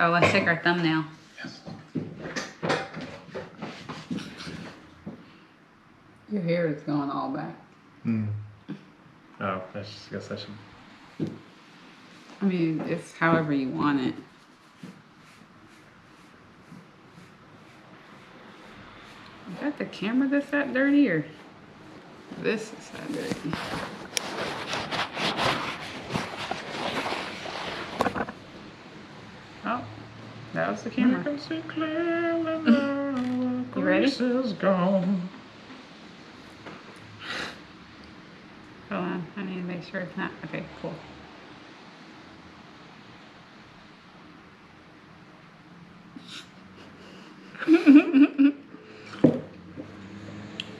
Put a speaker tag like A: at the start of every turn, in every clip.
A: Oh, let's take our thumbnail.
B: Yes.
A: Your hair is going all back.
B: Oh, I guess I should.
A: I mean, it's however you want it. Is that the camera that's that dirty, or this is that dirty? Oh, that was the camera. You ready?
B: Is gone.
A: Hold on, I need to make sure it's not. Okay, cool.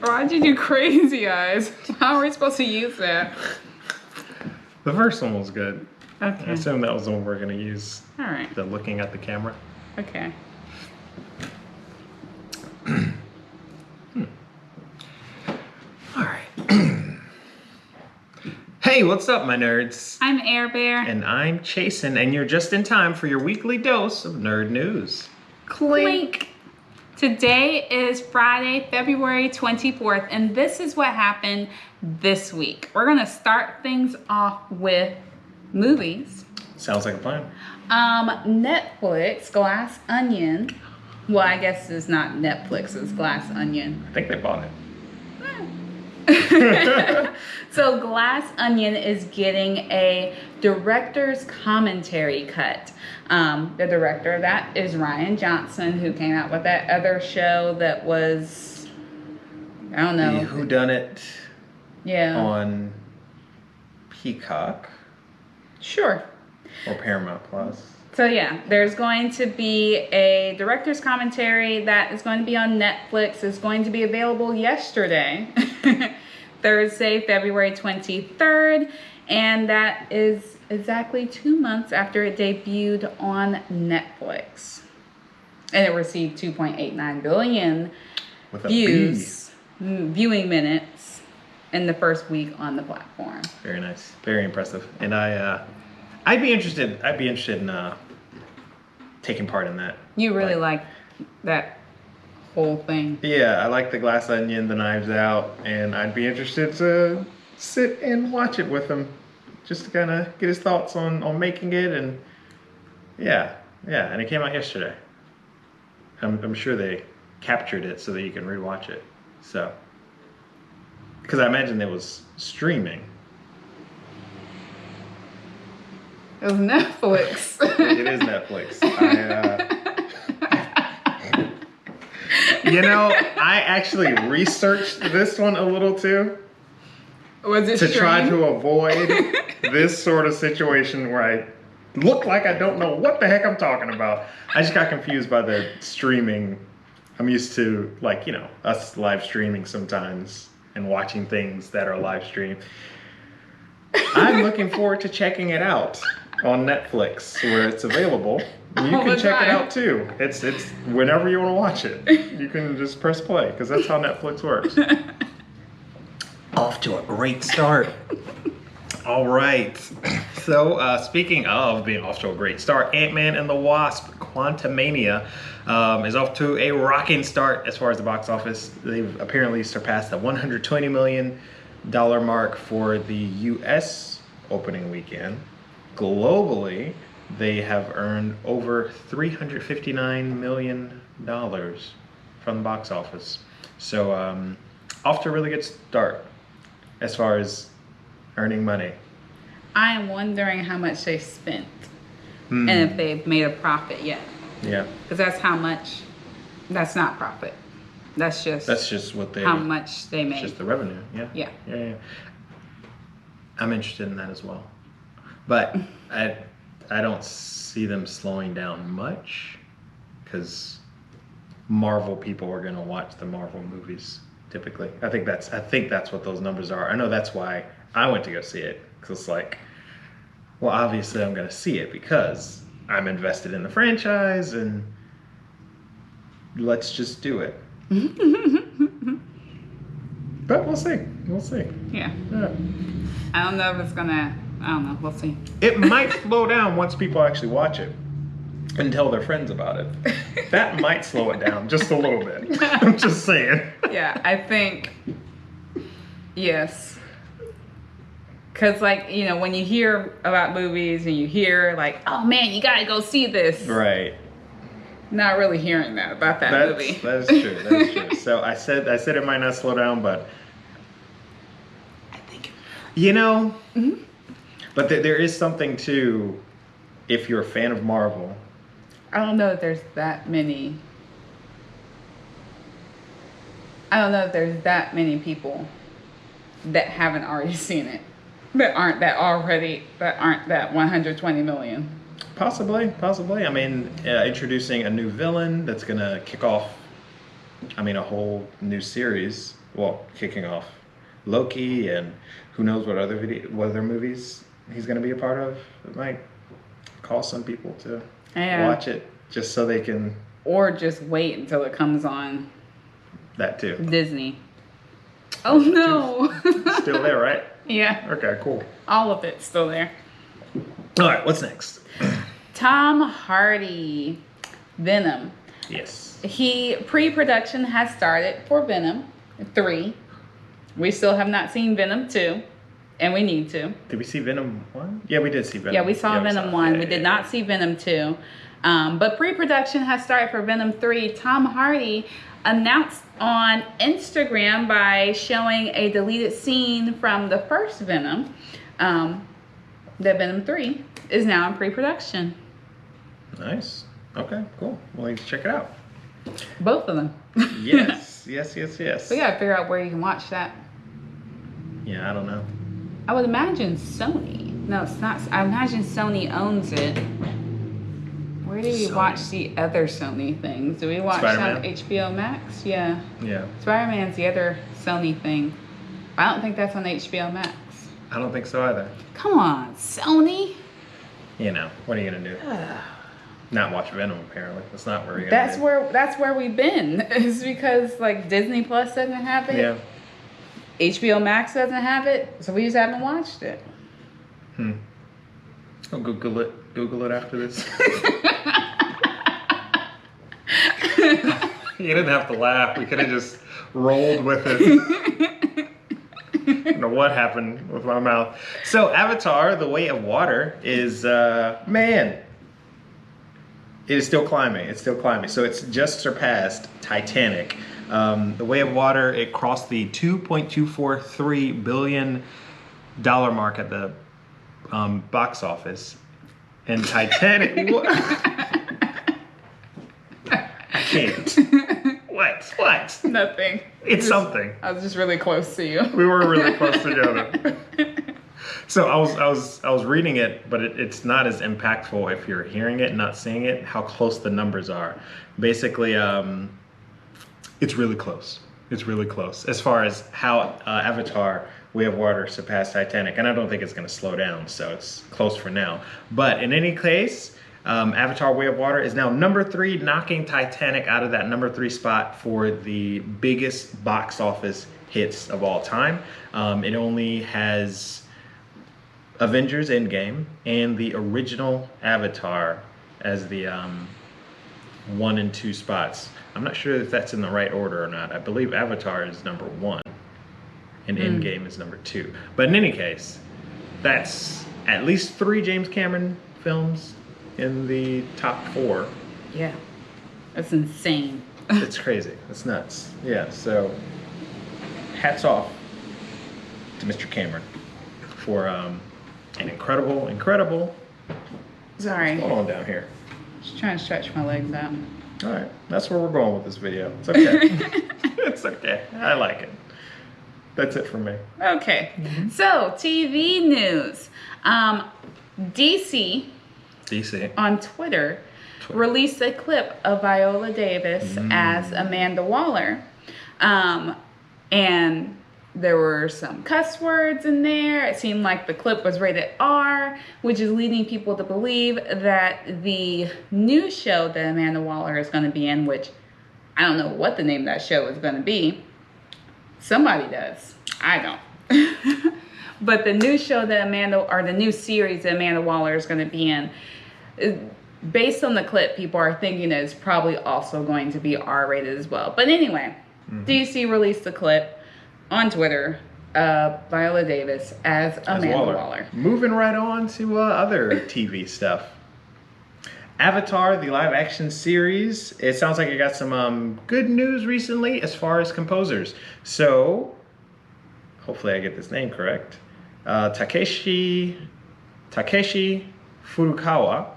A: Why'd you do crazy eyes? How are we supposed to use that?
B: The first one was good. I
A: Okay.
B: assume that was the one we're gonna use.
A: All right.
B: The looking at the camera.
A: Okay.
B: All right. Hey, what's up, my nerds?
A: I'm Air Bear.
B: And I'm Chasen, and you're just in time for your weekly dose of nerd news.
A: Clink. Today is Friday, February 24th, and this is what happened this week. We're gonna start things off with movies.
B: Sounds like a plan.
A: Netflix, Glass Onion. Well, I guess it's not Netflix, it's Glass Onion.
B: I think they bought it.
A: So Glass Onion is getting a director's commentary cut. The director of that is Ryan Johnson, who came out with that other show that was, I don't know.
B: The Whodunit
A: Yeah.
B: on Peacock
A: Sure.
B: or Paramount Plus.
A: So yeah, there's going to be a director's commentary that is going to be on Netflix. It's going to be available yesterday, Thursday, February 23rd. And that is exactly 2 months after it debuted on Netflix. And it received 2.89 billion
B: With a
A: views, viewing minutes in the first week on the platform.
B: B. Very nice. Very impressive. And I'd be interested in taking part in that.
A: You really like that whole thing.
B: Yeah, I like the Glass Onion, the Knives Out, and I'd be interested to sit and watch it with him, just to kind of get his thoughts on making it. And yeah, and it came out yesterday. I'm sure they captured it so that you can rewatch it. So, because I imagine it was streaming.
A: It was Netflix.
B: It is Netflix. I actually researched this one a little too.
A: Was it
B: To try
A: streamed?
B: to avoid this sort of situation where I look like I don't know what the heck I'm talking about. I just got confused by the streaming. I'm used to, us live streaming sometimes and watching things that are live streamed. I'm looking forward to checking it out on Netflix where it's available. You
A: All
B: can
A: the
B: check it
A: time.
B: out too. It's whenever you want to watch it. You can just press play because that's how Netflix works. Off to a great start. All right. So speaking of being off to a great start, Ant-Man and the Wasp: Quantumania is off to a rocking start as far as the box office. They've apparently surpassed the $120 million mark for the U.S. opening weekend. Globally, they have earned over $359 million from the box office. So off to a really good start as far as earning money.
A: I am wondering how much they spent and if they've made a profit yet.
B: Yeah.
A: Because that's how much, that's not profit. That's just
B: what they.
A: how much they
B: It's
A: made.
B: just the revenue. Yeah.
A: Yeah.
B: I'm interested in that as well, but I don't see them slowing down much because Marvel people are gonna watch the Marvel movies typically. I think that's what those numbers are. I know that's why I went to go see it, because it's like, well, obviously I'm gonna see it because I'm invested in the franchise, and let's just do it. But we'll see.
A: Yeah.
B: Yeah.
A: I don't know if it's gonna, I don't know, we'll see.
B: It might slow down once people actually watch it. and tell their friends about it. That might slow it down just a little bit. I'm just saying.
A: Yeah, I think, yes. Because, like, you know, when you hear about movies and you hear, like, oh, man, you got to go see this.
B: Right.
A: Not really hearing that about that movie.
B: That is true. That is true. So I said it might not slow down, but I think, you know, but there is something to, if you're a fan of Marvel.
A: I don't know if there's that many. I don't know if there's that many people that haven't already seen it, that aren't that 120 million.
B: Possibly. I mean, introducing a new villain that's gonna kick off, a whole new series. Well, kicking off Loki, and who knows what other movies he's gonna be a part of. It might cause some people to watch it just so they can,
A: or just wait until it comes on.
B: That too.
A: Disney. Oh no.
B: Still there, right?
A: Yeah.
B: Okay, cool.
A: All of it's still there.
B: All right, what's next?
A: Tom Hardy, Venom.
B: Yes.
A: Pre-production has started for Venom 3. We still have not seen Venom 2, and we need to.
B: Did we see Venom 1? Yeah, we did see Venom.
A: Yeah, we saw Venom 1. We did not see Venom 2. But pre-production has started for Venom 3. Tom Hardy announced on Instagram by showing a deleted scene from the first Venom that Venom 3 is now in pre-production.
B: Nice. Okay, cool. Well, let's check it out.
A: Both of them.
B: Yes. We
A: gotta figure out where you can watch that.
B: Yeah, I don't know.
A: I would imagine Sony. No, it's not. I imagine Sony owns it. Where do we watch the other Sony things? Do we watch
B: Spider-Man?
A: on HBO Max? Yeah.
B: Yeah.
A: Spider-Man's the other Sony thing. I don't think that's on HBO Max.
B: I don't think so either.
A: Come on, Sony.
B: You know, what are you gonna do? Not watch Venom, apparently. That's not where you're
A: That's where we've been. It's because like Disney Plus doesn't have it.
B: Yeah.
A: HBO Max doesn't have it, so we just haven't watched it.
B: I'll Google it. Google it after this. You didn't have to laugh. We could have just rolled with it. I don't know what happened with my mouth. So Avatar, The Way of Water is, it is still climbing. It's still climbing. So it's just surpassed Titanic. The Way of Water, it crossed the $2.243 billion mark at the box office. And Titanic, I can't. What?
A: Nothing.
B: It's something.
A: I was just really close to you.
B: We were really close together. So I was reading it, but it's not as impactful if you're hearing it and not seeing it, how close the numbers are. Basically, it's really close. It's really close as far as how Avatar Way of Water surpassed Titanic. And I don't think it's going to slow down, so it's close for now. But in any case, Avatar Way of Water is now number 3, knocking Titanic out of that number 3 spot for the biggest box office hits of all time. It only has Avengers Endgame and the original Avatar as the 1 and 2 spots. I'm not sure if that's in the right order or not. I believe Avatar is number 1 and Endgame is number 2. But in any case, that's at least 3 James Cameron films in the top 4.
A: Yeah, that's insane.
B: It's crazy. It's nuts. Yeah, so hats off to Mr. Cameron for an incredible.
A: Sorry.
B: What's going on down here?
A: Just trying to stretch my legs out.
B: All right, that's where we're going with this video. It's okay. It's okay. I like it. That's it for me.
A: Okay, so TV news. DC on Twitter released a clip of Viola Davis as Amanda Waller. And there were some cuss words in there. It seemed like the clip was rated R, which is leading people to believe that the new show that Amanda Waller is going to be in, which I don't know what the name of that show is going to be. Somebody does. I don't. But the new show that the new series that Amanda Waller is going to be in, based on the clip, people are thinking that it's probably also going to be R-rated as well. But anyway, DC released a clip on Twitter of Viola Davis as Amanda Waller.
B: Moving right on to other TV stuff. Avatar, the live action series. It sounds like it got some good news recently as far as composers. So, hopefully I get this name correct. Takeshi Furukawa,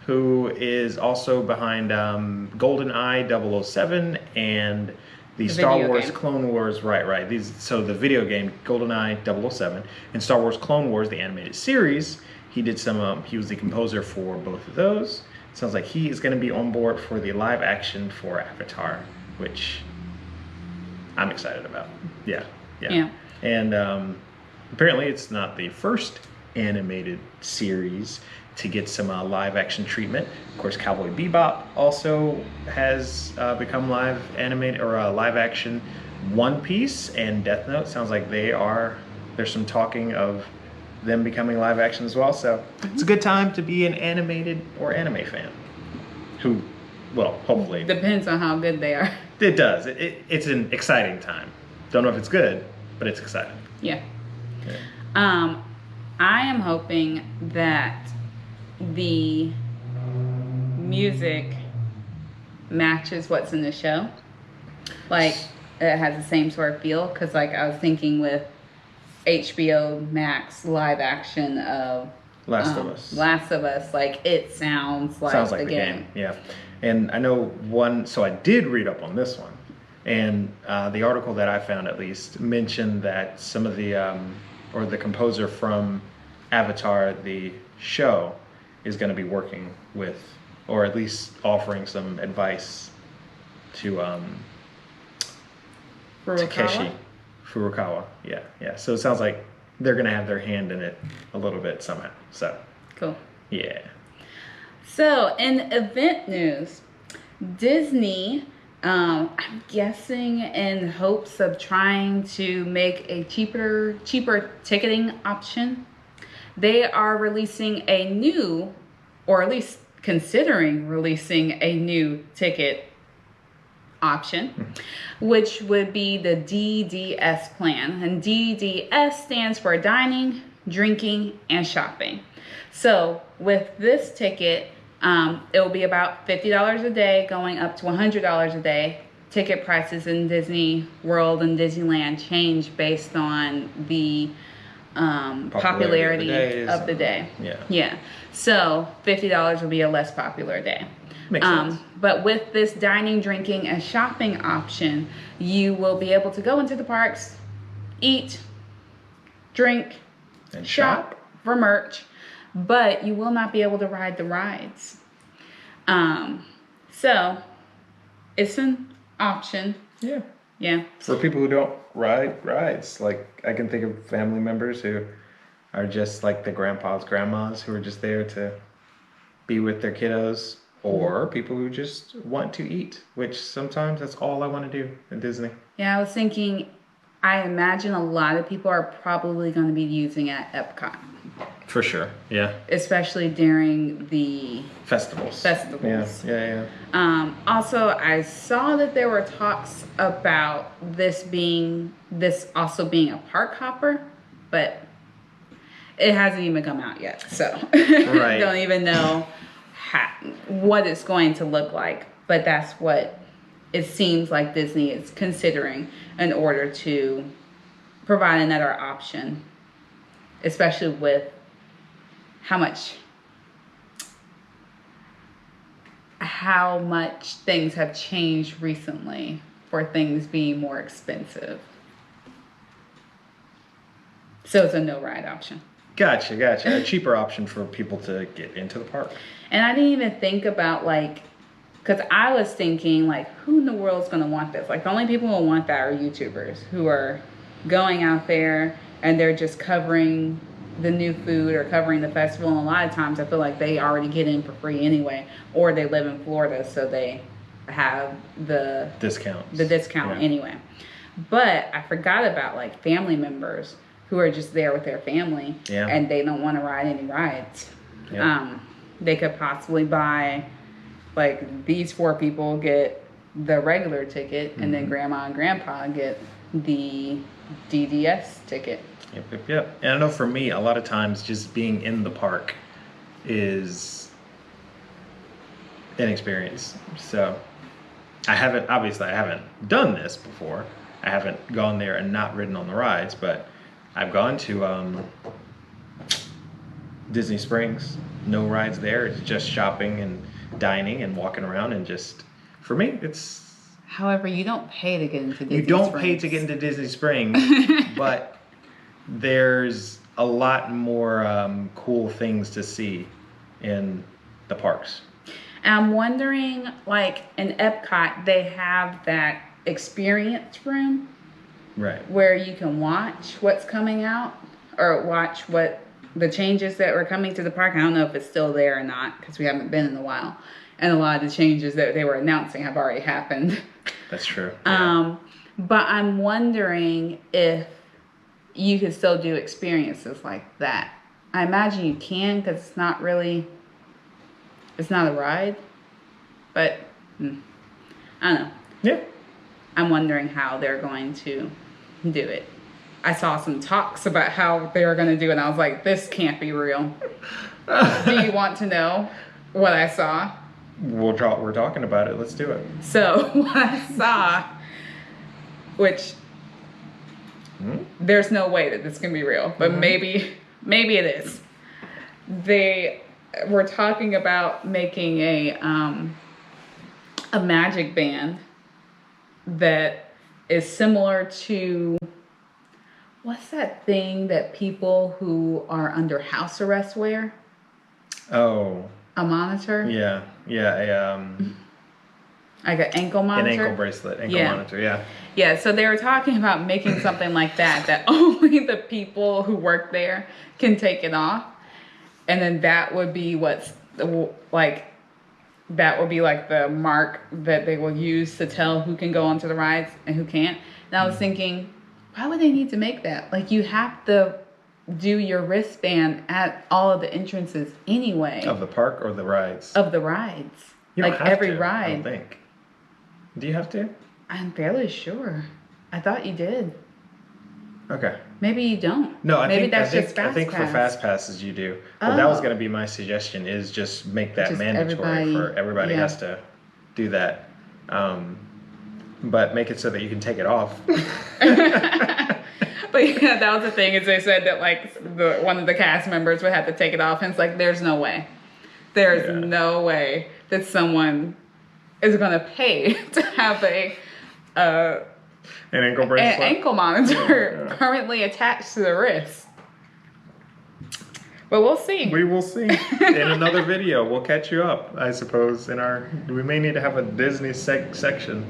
B: who is also behind GoldenEye 007 and the Star Wars game. Clone Wars, right. So the video game GoldenEye 007 and Star Wars Clone Wars, the animated series. He did some. He was the composer for both of those. Sounds like he is going to be on board for the live action for Avatar, which I'm excited about. Yeah. And apparently, it's not the first animated series to get some live action treatment. Of course, Cowboy Bebop also has become live animated or live action. One Piece and Death Note sounds like there's some talking of them becoming live action as well. So it's a good time to be an animated or anime fan. Hopefully.
A: Depends on how good they are.
B: It does. It's an exciting time. Don't know if it's good, but it's exciting.
A: Yeah. I am hoping that the music matches what's in the show. Like, it has the same sort of feel. Because, like, I was thinking with HBO Max live action of
B: Last of Us,
A: like it sounds like the game.
B: Yeah. And I know so I did read up on this one, and the article that I found at least mentioned that some of the or the composer from Avatar the show is going to be working with, or at least offering some advice to Takeshi Furukawa. Yeah. So it sounds like they're going to have their hand in it a little bit somehow. So
A: cool.
B: Yeah.
A: So in event news, Disney, I'm guessing in hopes of trying to make a cheaper ticketing option, they are releasing a new, or at least considering releasing a new ticket option, which would be the DDS plan. And DDS stands for dining, drinking, and shopping. So with this ticket, it will be about $50 a day going up to $100 a day. Ticket prices in Disney World and Disneyland change based on the popularity of the day. Yeah. So $50 will be a less popular day.
B: Makes sense.
A: But with this dining, drinking, and shopping option, you will be able to go into the parks, eat, drink,
B: and shop
A: for merch, but you will not be able to ride the rides. So it's an option. Yeah.
B: For people who don't ride rides, like I can think of family members who are just like the grandmas who are just there to be with their kiddos, or people who just want to eat, which sometimes that's all I want to do in Disney. Yeah,
A: I was thinking, I imagine a lot of people are probably going to be using it at Epcot.
B: For sure, yeah.
A: Especially during the
B: festivals. Yeah.
A: Also, I saw that there were talks about this also being a park hopper, but it hasn't even come out yet, so
B: right.
A: Don't even know what it's going to look like. But that's what it seems like Disney is considering in order to provide another option, especially with how much things have changed recently for things being more expensive. So it's a no ride option.
B: Gotcha. A cheaper option for people to get into the park.
A: And I didn't even think about because I was thinking who in the world is going to want this? The only people who want that are YouTubers who are going out there and they're just covering the new food or covering the festival. And a lot of times I feel like they already get in for free anyway, or they live in Florida, so they have the discount anyway. But I forgot about family members who are just there with their family and they don't want to ride any rides. they could possibly buy, like, these 4 people get the regular ticket, and then grandma and grandpa get the DDS ticket.
B: Yep. And I know for me, a lot of times just being in the park is an experience. So I haven't done this before. I haven't gone there and not ridden on the rides, but I've gone to Disney Springs. No rides there. It's just shopping and dining and walking around, and just, for me, it's...
A: However, you don't pay to get into Disney Springs.
B: You don't pay to get into Disney Springs, but there's a lot more cool things to see in the parks.
A: I'm wondering, like, in Epcot, they have that experience room.
B: Right.
A: Where you can watch what's coming out, or watch what the changes that were coming to the park. I don't know if it's still there or not, because we haven't been in a while. And a lot of the changes that they were announcing have already happened.
B: That's true. Yeah.
A: But I'm wondering if you could still do experiences like that. I imagine you can, because it's not a ride. But, I don't know.
B: Yeah.
A: I'm wondering how they're going to do it. I saw some talks about how they were going to do it, and I was like, this can't be real. Do you want to know what I saw?
B: We're talking about it. Let's do it.
A: So what I saw, which there's no way that this can be real, but maybe it is. They were talking about making a magic band that is similar to, what's that thing that people who are under house arrest wear?
B: Oh.
A: A monitor?
B: Yeah.
A: Like an ankle monitor?
B: An ankle bracelet, monitor, yeah.
A: Yeah, so they were talking about making something like that only the people who work there can take it off. And then that would be that would be like the mark that they will use to tell who can go onto the rides and who can't. And I was thinking, why would they need to make that? Like, you have to do your wristband at all of the entrances anyway.
B: Of the park or the rides?
A: Of the rides.
B: You don't
A: like
B: have
A: every
B: to,
A: ride.
B: I don't think. Do you have to?
A: I'm fairly sure. I thought you did.
B: Okay.
A: Maybe you don't.
B: No, I think
A: for
B: fast passes you do. But that was going to be my suggestion, is just make that just mandatory for everybody has to do that. But make it so that you can take it off.
A: But yeah, that was the thing, is they said that, like, one of the cast members would have to take it off, and it's like, there's no way. There's no way that someone is going to pay to have an
B: ankle bracelet,
A: an ankle monitor currently attached to the wrist. But we'll see.
B: We will see. In another video, we'll catch you up, I suppose. We may need to have a Disney section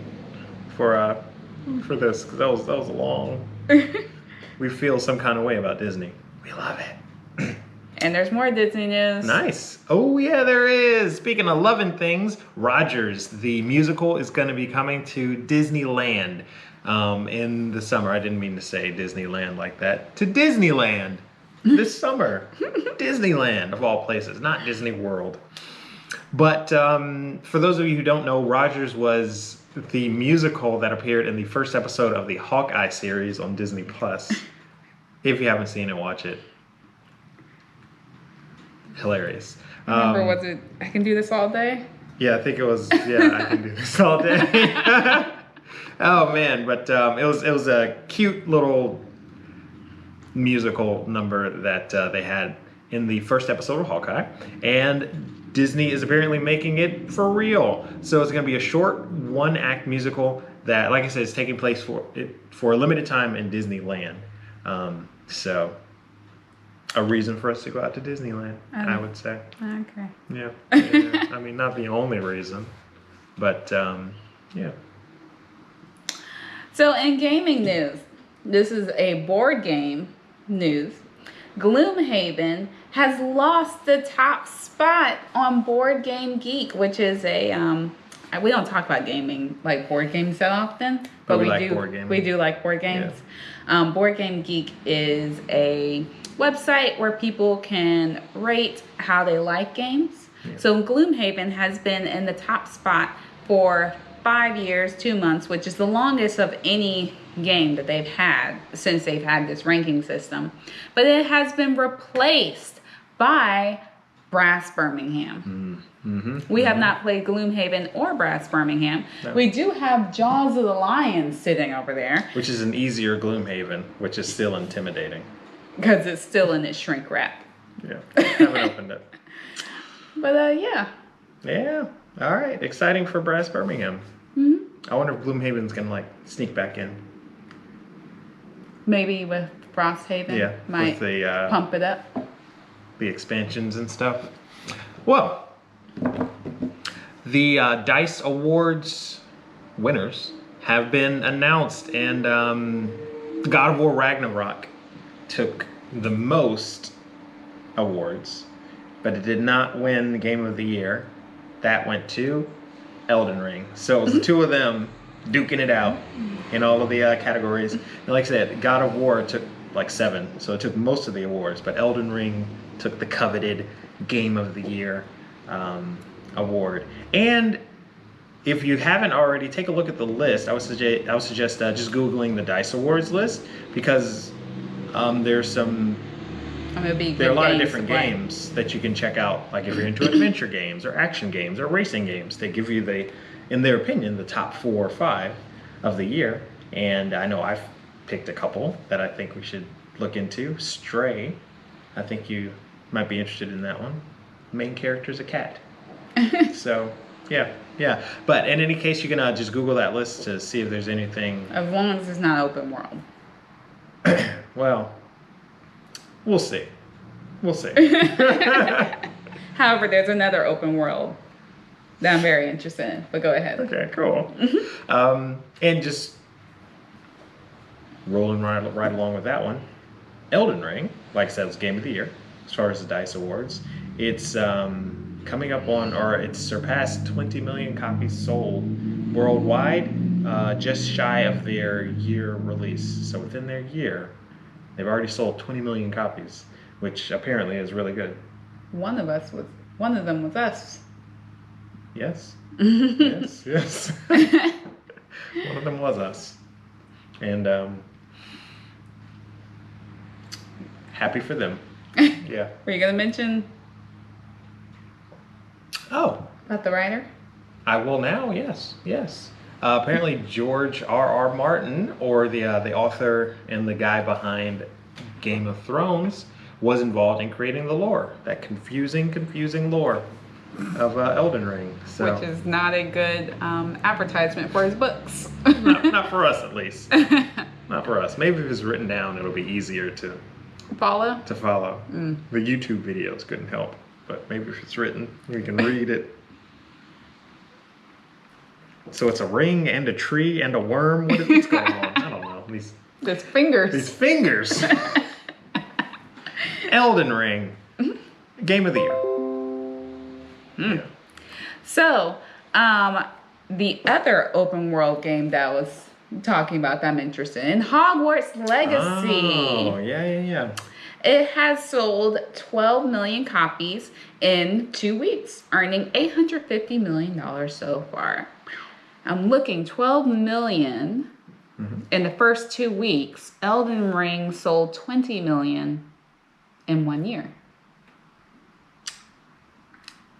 B: for this, because that was long. We feel some kind of way about Disney. We love it.
A: And there's more Disney news.
B: Nice. Oh yeah, there is. Speaking of loving things, Rogers, the musical, is going to be coming to Disneyland in the summer. I didn't mean to say Disneyland like that. To Disneyland this summer. Disneyland, of all places, not Disney World. But for those of you who don't know, Rogers was the musical that appeared in the first episode of the Hawkeye series on Disney Plus. If you haven't seen it, watch it. Hilarious.
A: Remember, was it I Can Do This All Day?
B: Yeah, I think it was. Yeah, I Can Do This All Day. Oh man, but it was a cute little musical number that they had in the first episode of Hawkeye, and Disney is apparently making it for real. So it's going to be a short one-act musical that, like I said, is taking place for a limited time in Disneyland. So a reason for us to go out to Disneyland, I would say.
A: Okay.
B: Yeah. I mean, not the only reason, but yeah.
A: So in gaming news, this is a board game news. Gloomhaven has lost the top spot on Board Game Geek, which is a we don't talk about gaming, like board games, that often, but we
B: like board gaming.
A: We do like board games. Yeah. Board Game Geek is a website where people can rate how they like games. So Gloomhaven has been in the top spot for 5 years, 2 months, which is the longest of any game that they've had since they've had this ranking system. But it has been replaced by Brass Birmingham. We have not played Gloomhaven or Brass Birmingham.
B: No.
A: We do have Jaws of the Lion sitting over there
B: Which is an easier Gloomhaven, which is still intimidating.
A: because it's still in its shrink wrap.
B: Yeah, haven't opened it.
A: But yeah.
B: Yeah, all right. Exciting for Brass Birmingham. I wonder if Gloomhaven's gonna like sneak back in.
A: Maybe with Frosthaven.
B: Yeah,
A: Might
B: with the
A: pump it up.
B: expansions and stuff. Well, the DICE Awards winners have been announced, and God of War Ragnarok took the most awards, but it did not win the Game of the Year. That went to Elden Ring. So it was the two of them duking it out in all of the categories. And like I said, God of War took like 7, so it took most of the awards, but Elden Ring took the coveted Game of the Year award. And if you haven't already, take a look at the list. I would suggest just Googling the DICE Awards list, because there's some there are a lot of different games that you can check out. Like if you're into adventure games or action games or racing games, they give you in their opinion, the top 4 or 5 of the year. And I know I've picked a couple that I think we should look into. Stray, I think you might be interested in that one. The main character's a cat. So yeah. But in any case, you can just Google that list to see if there's anything.
A: As long as it's not open world.
B: Well, we'll see.
A: However, there's another open world that I'm very interested in. But go ahead.
B: Okay, cool. And just rolling right along with that one, Elden Ring, like I said, was Game of the Year as far as the DICE Awards. It's coming up on, or it's surpassed 20 million copies sold worldwide, just shy of their year release. So within their year, they've already sold 20 million copies, which apparently is really good.
A: One of them was us.
B: Yes. yes. One of them was us. And happy for them. Yeah.
A: Were you gonna mention
B: Oh,
A: about the writer?
B: I will now. Yes. Apparently, George R.R. Martin, or the author and the guy behind Game of Thrones, was involved in creating the lore, that confusing lore of Elden Ring. So,
A: Which is not a good advertisement for his books.
B: not for us, at least. Not for us. Maybe if it's written down, it'll be easier to
A: Follow?
B: follow. The YouTube videos couldn't help, but maybe if it's written, we can read it. So it's a ring and a tree and a worm. What's going on? I don't know.
A: These fingers.
B: These fingers. Elden Ring. Game of the Year. Yeah.
A: So, the other open world game that I was talking about that I'm interested in, Hogwarts Legacy.
B: Oh, yeah.
A: It has sold 12 million copies in 2 weeks, earning $850 million so far. I'm looking 12 million in the first 2 weeks. Elden Ring sold 20 million in 1 year.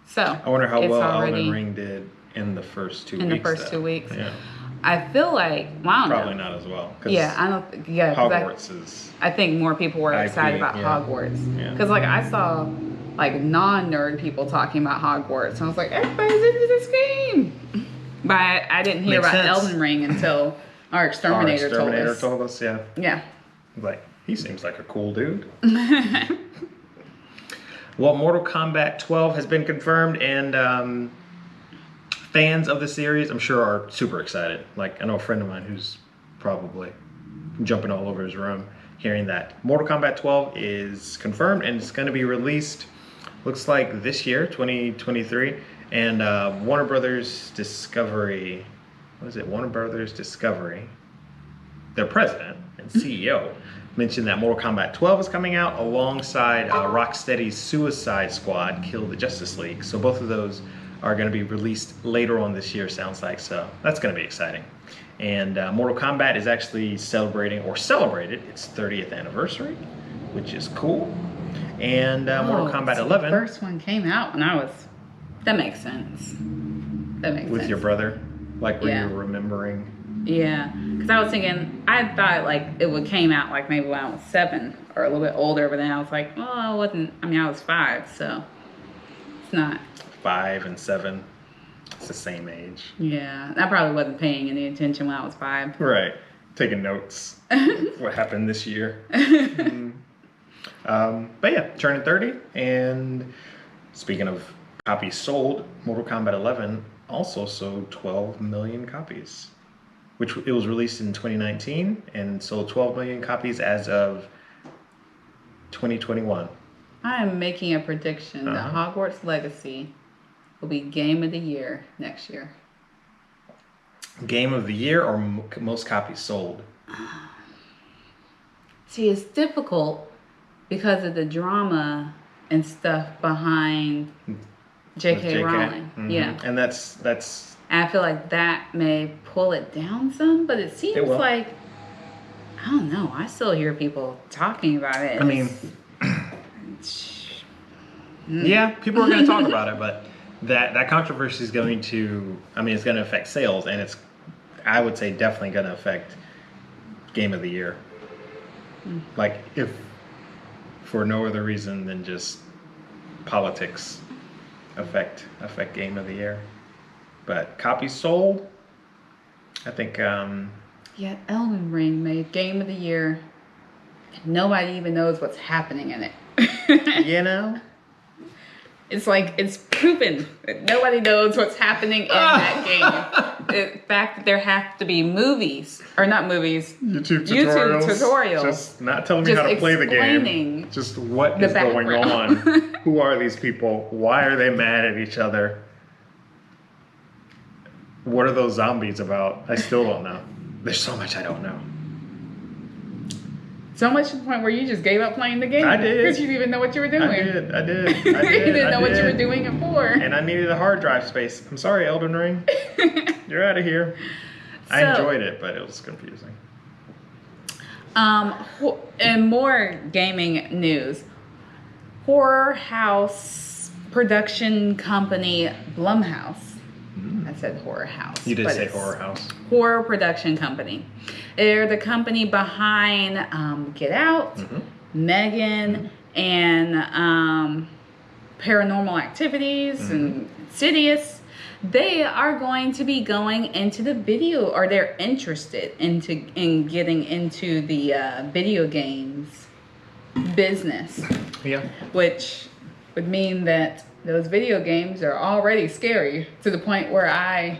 A: So
B: I wonder how
A: it's
B: well
A: already
B: Elden Ring did in the first 2 weeks.
A: in the first
B: though.
A: 2 weeks.
B: Yeah.
A: I feel like, well, I don't
B: Probably
A: know.
B: not as well.
A: Yeah, I don't. Yeah, 'cause
B: Hogwarts is.
A: I think more people were
B: IP,
A: excited about
B: yeah.
A: Hogwarts
B: Yeah.
A: because, like, I saw like non-nerd people talking about Hogwarts, and I was like, everybody's into this game. But I didn't hear
B: Makes
A: about
B: sense.
A: Elden Ring until our exterminator,
B: told us. Yeah.
A: Yeah.
B: Like, he seems like a cool dude. Well, Mortal Kombat 12 has been confirmed, and fans of the series, I'm sure, are super excited. Like, I know a friend of mine who's probably jumping all over his room hearing that. Mortal Kombat 12 is confirmed, and it's going to be released, looks like this year, 2023. And Warner Brothers Discovery, what is it? Warner Brothers Discovery their president and CEO, mentioned that Mortal Kombat 12 is coming out alongside Rocksteady's Suicide Squad, Kill the Justice League. So both of those are going to be released later on this year, sounds like. So that's going to be exciting. And Mortal Kombat is actually celebrated its 30th anniversary, which is cool. And Mortal Kombat
A: so
B: 11.
A: The first one came out when I was. That makes sense. That makes sense.
B: With your brother? Like, were
A: Yeah.
B: you remembering?
A: Yeah, because I was thinking, I thought like it would came out like maybe when I was 7 or a little bit older, but then I was like, well, I wasn't. I mean, I was 5, so it's not.
B: 5 and 7. It's the same age.
A: Yeah, I probably wasn't paying any attention when I was 5.
B: Right. Taking notes. What happened this year. But yeah, turning 30. And speaking of copies sold, Mortal Kombat 11 also sold 12 million copies. Which it was released in 2019 and sold 12 million copies as of 2021.
A: I am making a prediction that Hogwarts Legacy will be Game of the Year next year.
B: Game of the Year or most copies sold?
A: See, it's difficult because of the drama and stuff behind J.K. Rowling.
B: Mm-hmm.
A: Yeah.
B: And that's
A: And I feel like that may pull it down some, but it seems like, I don't know, I still hear people talking about it.
B: I mean, yeah, people are going to talk about it, but that controversy is going to, I mean, it's going to affect sales, and it's, I would say, definitely going to affect Game of the Year. Like, if for no other reason than just politics affect Game of the Year. But copies sold, I think.
A: Yeah, Elden Ring made Game of the Year. Nobody even knows what's happening in it.
B: You know?
A: It's like, it's proven that nobody knows what's happening in that game. The fact that there have to be movies, or not movies,
B: YouTube
A: tutorials.
B: Just not telling me
A: Just
B: how to play the game.
A: explaining
B: Just what
A: the
B: is going on.
A: background.
B: Who are these people? Why are they mad at each other? What are those zombies about? I still don't know. There's so much I don't know.
A: So much to the point where you just gave up playing the game.
B: I did.
A: Because you didn't even know what you were doing.
B: I did.
A: You didn't know what you were doing it for.
B: And I needed a hard drive space. I'm sorry, Elden Ring. You're out of here. I enjoyed it, but it was confusing.
A: And more gaming news. Horror house production company Blumhouse. I said horror house.
B: You did
A: but
B: say
A: it's
B: horror house.
A: Horror production company. They're the company behind Get Out, Megan, and Paranormal Activities and Insidious. They are going to be going into the video, or they're interested in getting into the video games business.
B: Yeah.
A: Which would mean that those video games are already scary to the point where I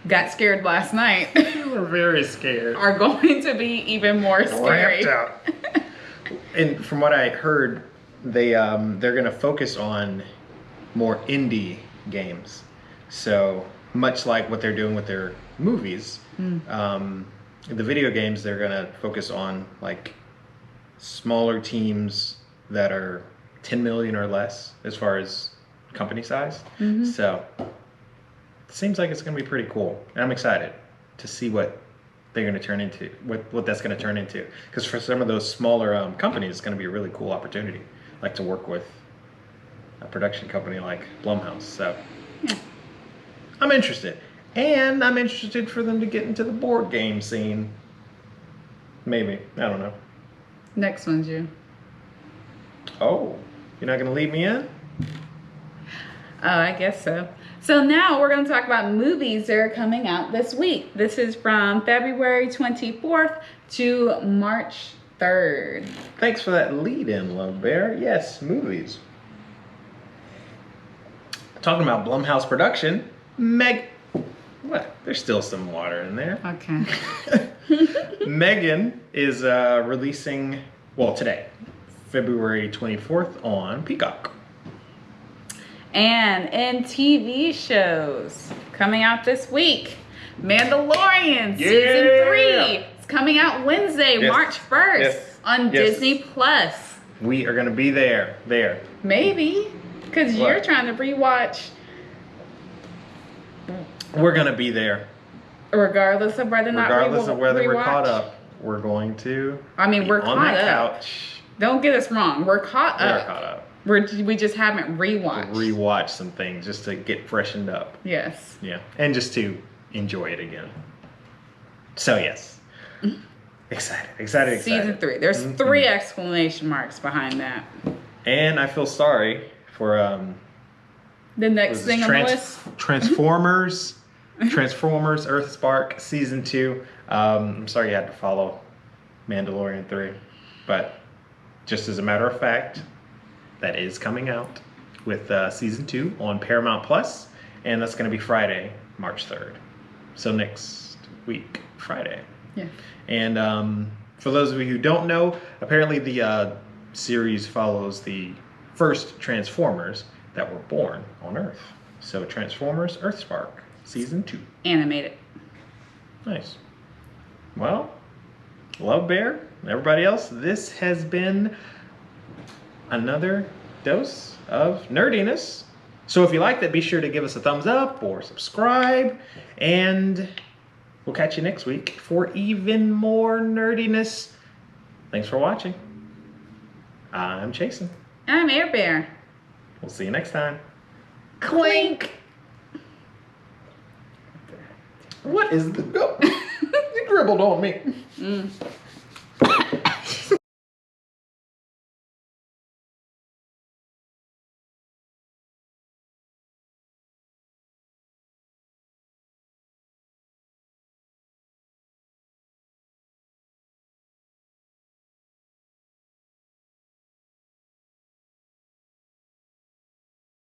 A: got scared last night.
B: You were very scared.
A: Are going to be even more scary.
B: Ramped out. And from what I heard, they're going to focus on more indie games. So much like what they're doing with their movies, the video games, they're going to focus on like smaller teams that are 10 million or less as far as company size. So it seems like it's going to be pretty cool. And I'm excited to see what they're going to turn into, what that's going to turn into. Because for some of those smaller companies, it's going to be a really cool opportunity, like to work with a production company like Blumhouse. So I'm interested. And I'm interested for them to get into the board game scene. Maybe. I don't know.
A: Next one's you.
B: Oh, you're not going to leave me in?
A: Oh, I guess so. So now we're going to talk about movies that are coming out this week. This is from February 24th to March 3rd.
B: Thanks for that lead-in, Love Bear. Yes, movies. Talking about Blumhouse production, what? There's still some water in there.
A: Okay.
B: Megan is releasing, well, today, February 24th on Peacock.
A: And in TV shows coming out this week, Mandalorian season 3 is coming out Wednesday,
B: Yes.
A: March 1st
B: Yes.
A: on
B: Yes.
A: Disney Plus.
B: We are gonna be there.
A: Maybe, because
B: What?
A: you're trying to rewatch
B: We're gonna be there.
A: regardless of whether or not
B: Regardless of whether we're
A: rewatch.
B: caught up, we're going to.
A: I mean,
B: be
A: we're
B: on
A: caught
B: that
A: up.
B: couch.
A: Don't get us wrong. We're caught
B: We are
A: up.
B: caught up.
A: We just haven't rewatched.
B: Rewatch some things just to get freshened up.
A: Yes.
B: Yeah, and just to enjoy it again. So yes, excited.
A: Season 3. There's 3 exclamation marks behind that.
B: And I feel sorry for
A: The next thing on the list.
B: Transformers, Transformers Earthspark Season 2. I'm sorry you had to follow Mandalorian 3, but just as a matter of fact, that is coming out with Season 2 on Paramount Plus, and that's going to be Friday, March 3rd. So next week, Friday.
A: Yeah.
B: And for those of you who don't know, apparently the series follows the first Transformers that were born on Earth. So Transformers Earthspark Season 2.
A: Animated.
B: Nice. Well, Love Bear, and everybody else, this has been another dose of nerdiness. So if you liked it, be sure to give us a thumbs up or subscribe, and we'll catch you next week for even more nerdiness. Thanks for watching. I'm Chasen.
A: I'm Air Bear.
B: We'll see you next time.
A: Clink.
B: What is the... Oh, you dribbled on me.